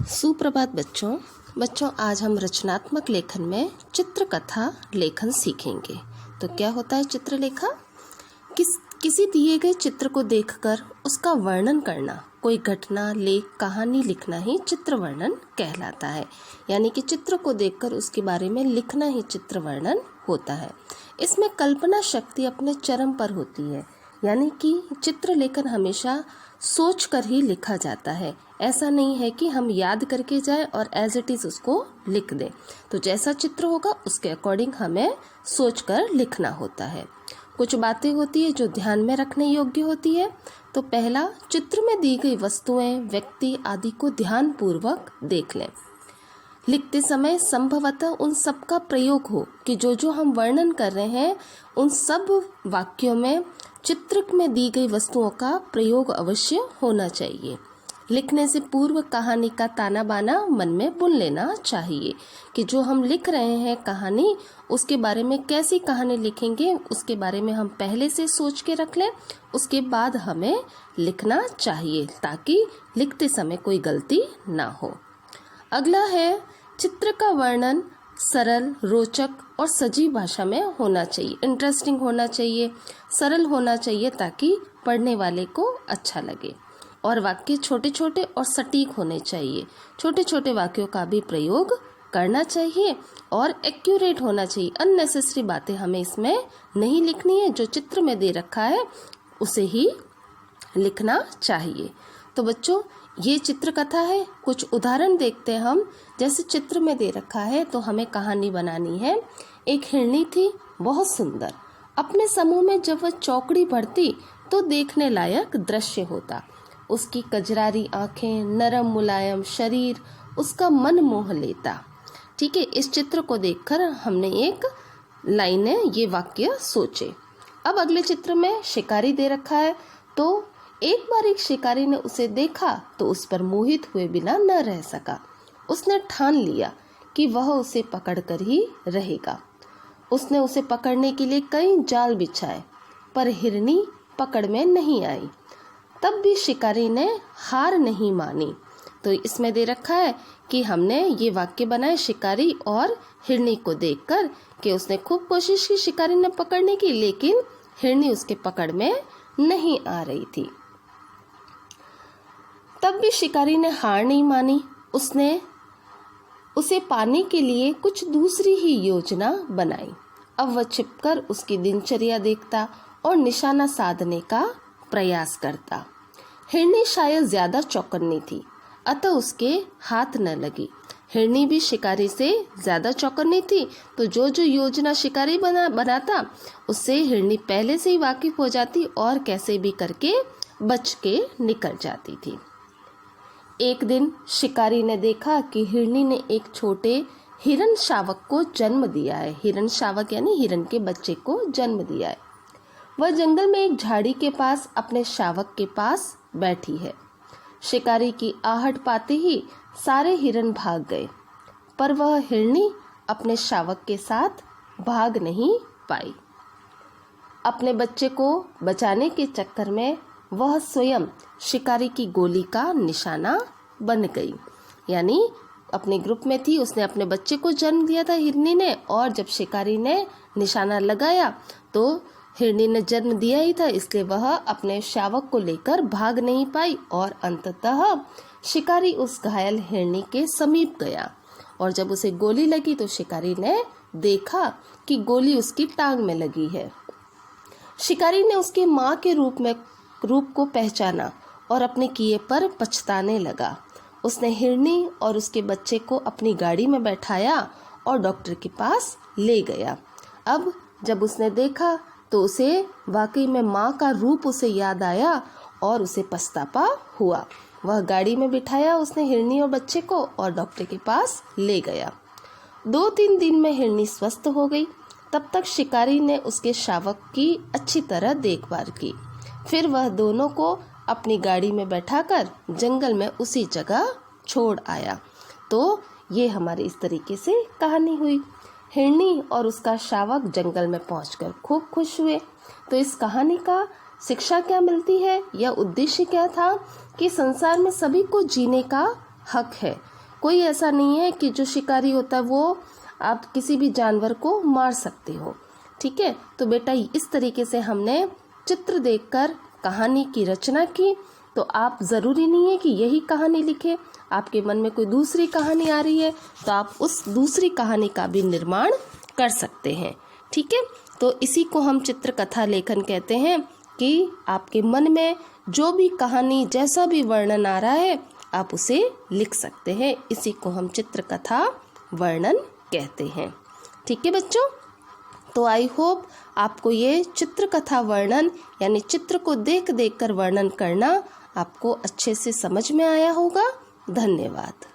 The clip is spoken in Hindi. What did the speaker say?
सुप्रभात बच्चों आज हम रचनात्मक लेखन में चित्रकथा लेखन सीखेंगे। तो क्या होता है चित्रलेखा? किसी दिए गए चित्र को देखकर उसका वर्णन करना, कोई घटना, लेख, कहानी लिखना ही चित्र वर्णन कहलाता है। यानी कि चित्र को देखकर उसके बारे में लिखना ही चित्र वर्णन होता है। इसमें कल्पना शक्ति अपने चरम पर होती है। यानी कि चित्र लेखन हमेशा सोच कर ही लिखा जाता है। ऐसा नहीं है कि हम याद करके जाएं और एज इट इज़ उसको लिख दें। तो जैसा चित्र होगा उसके अकॉर्डिंग हमें सोच कर लिखना होता है। कुछ बातें होती है जो ध्यान में रखने योग्य होती है। तो पहला, चित्र में दी गई वस्तुएं, व्यक्ति आदि को ध्यानपूर्वक देख लें। लिखते समय संभवतः उन सब का प्रयोग हो कि जो हम वर्णन कर रहे हैं उन सब वाक्यों में चित्र में दी गई वस्तुओं का प्रयोग अवश्य होना चाहिए। लिखने से पूर्व कहानी का ताना बाना मन में बुन लेना चाहिए कि जो हम लिख रहे हैं कहानी, उसके बारे में कैसी कहानी लिखेंगे उसके बारे में हम पहले से सोच के रख लें। उसके बाद हमें लिखना चाहिए ताकि लिखते समय कोई गलती ना हो। अगला है, चित्र का वर्णन सरल, रोचक और सजीव भाषा में होना चाहिए। इंटरेस्टिंग होना चाहिए, सरल होना चाहिए ताकि पढ़ने वाले को अच्छा लगे। और वाक्य छोटे छोटे और सटीक होने चाहिए। छोटे छोटे वाक्यों का भी प्रयोग करना चाहिए और एक्यूरेट होना चाहिए। अननेसेसरी बातें हमें इसमें नहीं लिखनी है। जो चित्र में दे रखा है उसे ही लिखना चाहिए। तो बच्चों, ये चित्रकथा है। कुछ उदाहरण देखते हैं हम। जैसे चित्र में दे रखा है तो हमें कहानी बनानी है। एक हिरनी थी, बहुत सुंदर। अपने समूह में जब वह चौकड़ी भरती तो देखने लायक दृश्य होता। उसकी कजरारी आंखें, नरम मुलायम शरीर उसका मन मोह लेता। ठीक है, इस चित्र को देखकर हमने एक लाइन है, ये वाक्य सोचे। अब अगले चित्र में शिकारी दे रखा है। तो एक बार एक शिकारी ने उसे देखा तो उस पर मोहित हुए बिना न रह सका। उसने ठान लिया कि वह उसे पकड़कर ही रहेगा। उसने उसे पकड़ने के लिए कई जाल बिछाए, पर हिरनी पकड़ में नहीं आई। तब भी शिकारी ने हार नहीं मानी। तो इसमें दे रखा है कि हमने ये वाक्य बनाए शिकारी और हिरनी को देखकर कि उसने खूब कोशिश की शिकारी ने पकड़ने की, लेकिन हिरनी उसके पकड़ में नहीं आ रही थी। तब भी शिकारी ने हार नहीं मानी। उसने उसे पाने के लिए कुछ दूसरी ही योजना बनाई। अब वह छिपकर उसकी दिनचर्या देखता और निशाना साधने का प्रयास करता। हिरनी शायद ज्यादा चौकन्नी थी, अतः उसके हाथ न लगी। हिरनी भी शिकारी से ज्यादा चौकन्नी थी, तो जो योजना शिकारी बनाता उससे हिरनी पहले से ही वाकिफ हो जाती और कैसे भी करके बच के निकल जाती थी। एक दिन शिकारी ने देखा कि हिरनी ने एक छोटे हिरन शावक को जन्म दिया है। हिरन शावक यानी हिरन के बच्चे को जन्म दिया है। वह जंगल में एक झाड़ी के पास अपने शावक के पास बैठी है। शिकारी की आहट पाते ही सारे हिरन भाग गए, पर वह हिरनी अपने शावक के साथ भाग नहीं पाई। अपने बच्चे को बचाने के चक्कर में वह स्वयं शिकारी की गोली का निशाना बन गई। यानी अपने ग्रुप में थी, उसने अपने बच्चे को जन्म दिया था हिरनी ने, और जब शिकारी ने निशाना लगाया तो हिरनी ने जन्म दिया ही था, इसलिए वह अपने शावक को लेकर भाग नहीं पाई और अंततः शिकारी उस घायल हिरनी के समीप गया। और जब उसे गोली लगी तो शिकारी ने देखा कि गोली उसकी टांग में लगी है। शिकारी ने उसकी माँ के रूप को पहचाना और अपने किए पर पछताने लगा। उसने हिरनी और उसके बच्चे को अपनी गाड़ी में बैठाया और डॉक्टर के पास ले गया। अब जब उसने देखा तो उसे वाकई में माँ का रूप उसे याद आया और उसे पछतावा हुआ। वह गाड़ी में बिठाया उसने हिरनी और बच्चे को और डॉक्टर के पास ले गया। 2-3 दिन में हिरनी स्वस्थ हो गई। तब तक शिकारी ने उसके शावक की अच्छी तरह देखभाल की। फिर वह दोनों को अपनी गाड़ी में बैठाकर जंगल में उसी जगह छोड़ आया। तो ये हमारी इस तरीके से कहानी हुई। हिरनी और उसका शावक जंगल में पहुंचकर खूब खुश हुए। तो इस कहानी का शिक्षा क्या मिलती है या उद्देश्य क्या था कि संसार में सभी को जीने का हक है। कोई ऐसा नहीं है कि जो शिकारी होता है वो आप किसी भी जानवर को मार सकते हो। ठीक है, तो बेटा इस तरीके से हमने चित्र देखकर कहानी की रचना की। तो आप ज़रूरी नहीं है कि यही कहानी लिखें, आपके मन में कोई दूसरी कहानी आ रही है तो आप उस दूसरी कहानी का भी निर्माण कर सकते हैं। ठीक है, तो इसी को हम चित्रकथा लेखन कहते हैं कि आपके मन में जो भी कहानी, जैसा भी वर्णन आ रहा है आप उसे लिख सकते हैं। इसी को हम चित्रकथा वर्णन कहते हैं। ठीक है बच्चों, तो आई होप आपको ये चित्रकथा वर्णन यानी चित्र को देख देख कर वर्णन करना आपको अच्छे से समझ में आया होगा। धन्यवाद।